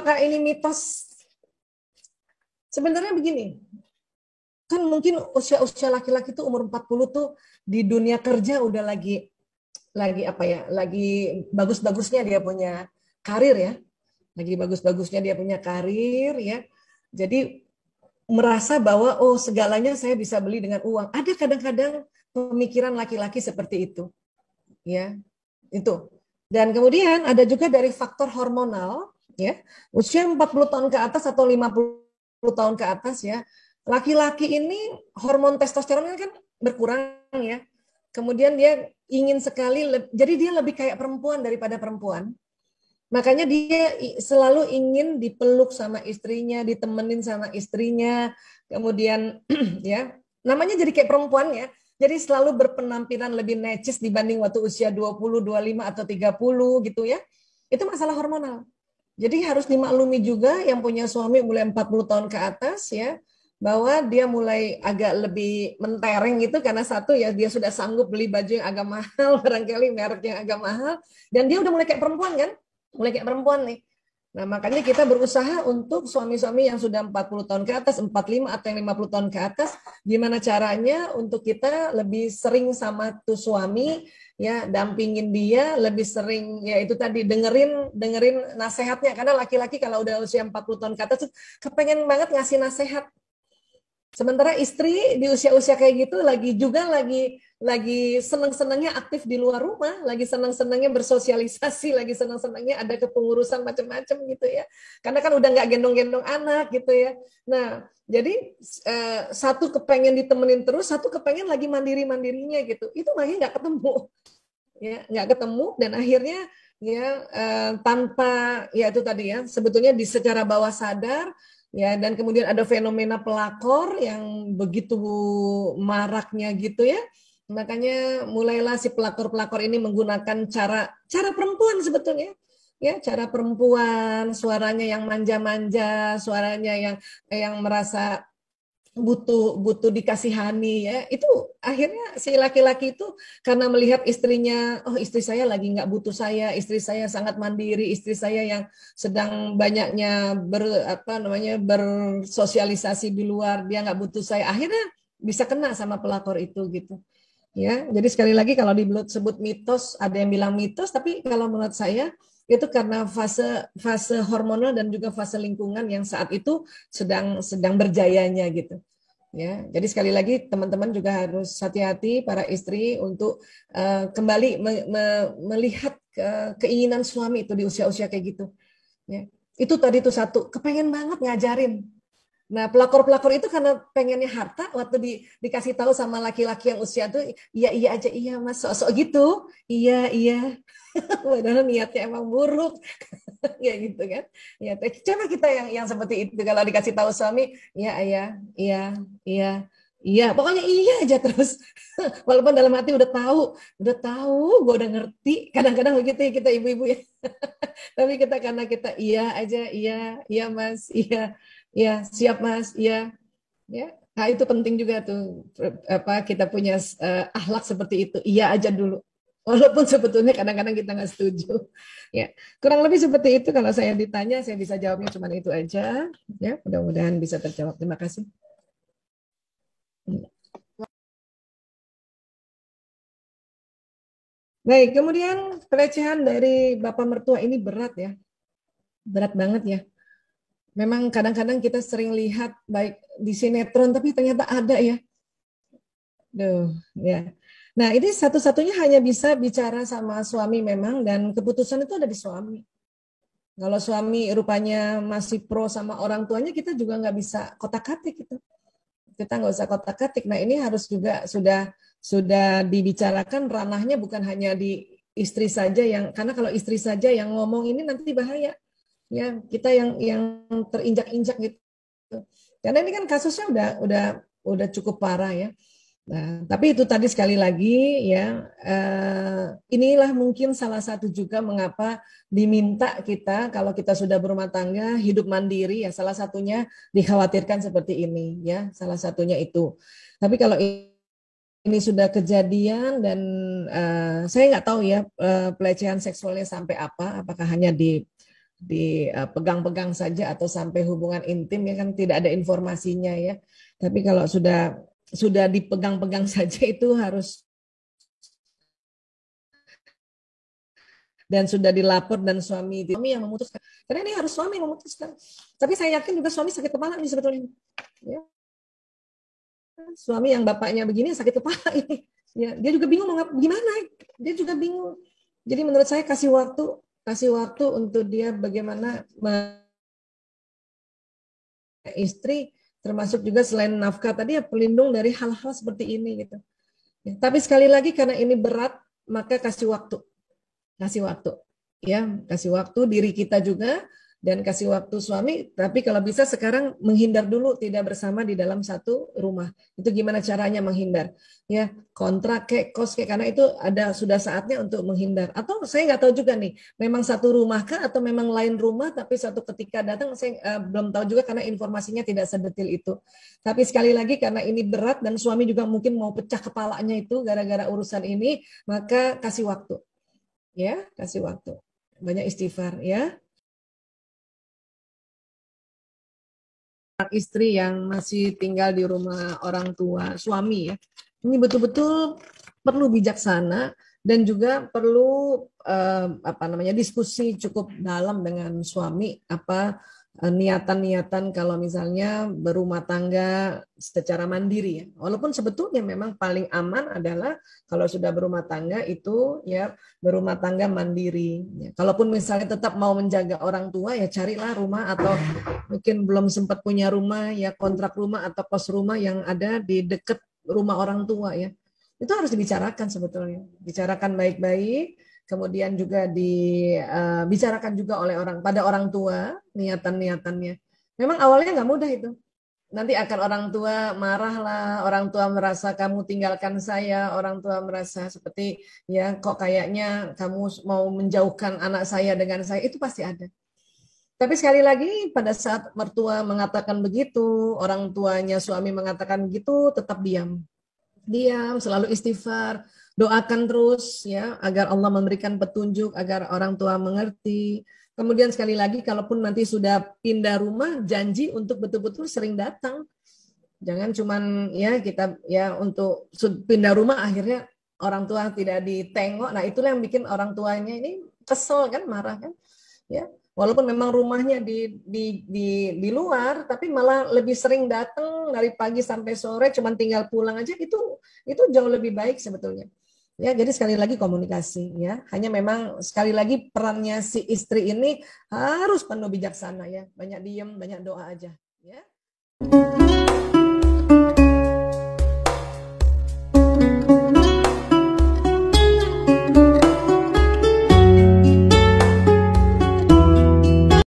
apakah ini mitos? Sebenarnya begini, kan mungkin usia-usia laki-laki tuh umur 40 tuh di dunia kerja udah lagi apa ya, lagi bagus-bagusnya dia punya karir ya. Lagi bagus-bagusnya dia punya karir ya. Jadi merasa bahwa oh segalanya saya bisa beli dengan uang. Ada kadang-kadang pemikiran laki-laki seperti itu. Ya. Itu. Dan kemudian ada juga dari faktor hormonal ya. Usia 40 tahun ke atas atau 50 tahun ke atas ya. Laki-laki ini hormon testosteronnya kan berkurang ya. Kemudian dia ingin sekali, jadi dia lebih kayak perempuan daripada perempuan. Makanya dia selalu ingin dipeluk sama istrinya, ditemenin sama istrinya, kemudian ya, namanya jadi kayak perempuan ya. Jadi selalu berpenampilan lebih necis dibanding waktu usia 20, 25 atau 30 gitu ya. Itu masalah hormonal. Jadi harus dimaklumi juga yang punya suami mulai 40 tahun ke atas ya, bahwa dia mulai agak lebih mentereng gitu karena satu ya dia sudah sanggup beli baju yang agak mahal, barangkali merek yang agak mahal, dan dia udah mulai kayak perempuan kan, mulai kayak perempuan nih. Nah makanya kita berusaha untuk suami-suami yang sudah 40 tahun ke atas, 45 atau yang 50 tahun ke atas, gimana caranya untuk kita lebih sering sama tuh suami, ya dampingin dia, lebih sering ya itu tadi dengerin nasihatnya, karena laki-laki kalau udah usia 40 tahun ke atas tuh kepengen banget ngasih nasihat. Sementara istri di usia-usia kayak gitu lagi senang-senangnya aktif di luar rumah, lagi senang-senangnya bersosialisasi, lagi senang-senangnya ada kepengurusan macam-macam gitu ya. Karena kan udah nggak gendong-gendong anak gitu ya. Nah, jadi satu kepengen ditemenin terus, satu kepengen lagi mandiri-mandirinya gitu. Itu makanya nggak ketemu, ya nggak ketemu dan akhirnya ya tanpa ya itu tadi ya sebetulnya di secara bawah sadar. Ya, dan kemudian ada fenomena pelakor yang begitu maraknya gitu ya. Makanya mulailah si pelakor-pelakor ini menggunakan cara perempuan sebetulnya. Ya, cara perempuan, suaranya yang manja-manja, suaranya yang merasa butuh dikasihani ya. Itu akhirnya si laki-laki itu karena melihat istrinya, oh istri saya lagi nggak butuh saya, istri saya sangat mandiri, istri saya yang sedang banyaknya bersosialisasi di luar, dia nggak butuh saya, akhirnya bisa kena sama pelakor itu gitu ya. Jadi sekali lagi kalau disebut mitos, ada yang bilang mitos, tapi kalau menurut saya itu karena fase hormonal dan juga fase lingkungan yang saat itu sedang berjayanya gitu. Ya, jadi sekali lagi teman-teman juga harus hati-hati para istri untuk kembali melihat keinginan suami itu di usia-usia kayak gitu. Ya. Itu tadi tuh satu, kepengen banget ngajarin. Nah, pelakor-pelakor itu karena pengennya harta, waktu dikasih tahu sama laki-laki yang usia tuh, iya iya aja, iya mas, sok-sok gitu, iya iya, padahal niatnya emang buruk, ya gitu kan. Ya, coba kita yang seperti itu kalau dikasih tahu suami, iya iya iya iya iya, pokoknya iya aja terus, walaupun dalam hati udah tahu, gue udah ngerti, kadang-kadang begitu ya kita ibu-ibu ya. Tapi kita karena kita iya aja, iya iya mas, iya ya, siap Mas. Iya, ya. Nah, itu penting juga tuh apa kita punya akhlak seperti itu. Iya aja dulu. Walaupun sebetulnya kadang-kadang kita nggak setuju. Ya, kurang lebih seperti itu kalau saya ditanya saya bisa jawabnya cuma itu aja. Ya, mudah-mudahan bisa terjawab. Terima kasih. Baik, kemudian pelecehan dari bapak mertua ini berat ya. Berat banget ya. Memang kadang-kadang kita sering lihat baik di sinetron tapi ternyata ada ya. Duh, ya. Nah, ini satu-satunya hanya bisa bicara sama suami memang dan keputusan itu ada di suami. Kalau suami rupanya masih pro sama orang tuanya, kita juga nggak bisa kotak-katik gitu. Kita nggak usah kotak-katik. Nah, ini harus juga sudah dibicarakan ranahnya bukan hanya di istri saja yang karena kalau istri saja yang ngomong ini nanti bahaya. Ya, kita yang terinjak-injak gitu. Karena ini kan kasusnya udah cukup parah ya. Nah, tapi itu tadi sekali lagi ya, inilah mungkin salah satu juga mengapa diminta kita kalau kita sudah berumah tangga hidup mandiri ya salah satunya dikhawatirkan seperti ini ya salah satunya itu. Tapi kalau ini sudah kejadian dan saya nggak tahu ya pelecehan seksualnya sampai apa, apakah hanya di dipegang-pegang saja atau sampai hubungan intim ya kan tidak ada informasinya ya. Tapi kalau sudah dipegang-pegang saja itu harus dan sudah dilapor dan suami yang memutuskan. Karena ini harus suami yang memutuskan. Tapi saya yakin juga suami sakit kepala nih sebetulnya. Ya. Suami yang bapaknya begini sakit kepala ini. Ya, dia juga bingung mau gimana. Dia juga bingung. Jadi menurut saya kasih waktu untuk dia bagaimana istri, termasuk juga selain nafkah tadi ya pelindung dari hal-hal seperti ini gitu. Ya, tapi sekali lagi karena ini berat, maka kasih waktu ya, kasih waktu diri kita juga dan kasih waktu suami. Tapi kalau bisa sekarang menghindar dulu, tidak bersama di dalam satu rumah. Itu gimana caranya menghindar? Ya, kontrak kayak kos kayak, karena itu sudah saatnya untuk menghindar. Atau saya nggak tahu juga nih, memang satu rumah kah atau memang lain rumah tapi satu ketika datang, saya belum tahu juga karena informasinya tidak sedetil itu. Tapi sekali lagi karena ini berat dan suami juga mungkin mau pecah kepalanya itu gara-gara urusan ini, maka kasih waktu. Ya, kasih waktu. Banyak istighfar ya. Istri yang masih tinggal di rumah orang tua suami ya. Ini betul-betul perlu bijaksana dan juga perlu diskusi cukup dalam dengan suami niatan-niatan kalau misalnya berumah tangga secara mandiri ya. Walaupun sebetulnya memang paling aman adalah kalau sudah berumah tangga itu ya berumah tangga mandiri. Ya. Kalaupun misalnya tetap mau menjaga orang tua ya carilah rumah atau mungkin belum sempat punya rumah ya kontrak rumah atau kos rumah yang ada di dekat rumah orang tua ya. Itu harus dibicarakan sebetulnya. Bicarakan baik-baik. Kemudian juga dibicarakan juga oleh pada orang tua niatan-niatannya. Memang awalnya nggak mudah itu. Nanti akan orang tua marah lah, orang tua merasa kamu tinggalkan saya, orang tua merasa seperti ya kok kayaknya kamu mau menjauhkan anak saya dengan saya, itu pasti ada. Tapi sekali lagi pada saat mertua mengatakan begitu, orang tuanya suami mengatakan begitu, tetap diam. Diam, selalu istighfar, doakan terus ya agar Allah memberikan petunjuk agar orang tua mengerti. Kemudian sekali lagi kalaupun nanti sudah pindah rumah, janji untuk betul-betul sering datang. Jangan cuman ya kita ya untuk pindah rumah akhirnya orang tua tidak ditengok. Nah, itulah yang bikin orang tuanya ini kesel kan, marah kan. Ya. Walaupun memang rumahnya di luar, tapi malah lebih sering datang dari pagi sampai sore, cuman tinggal pulang aja, itu jauh lebih baik sebetulnya. Ya, jadi sekali lagi komunikasi ya. Hanya memang sekali lagi perannya si istri ini harus penuh bijaksana ya. Banyak diem, banyak doa aja ya.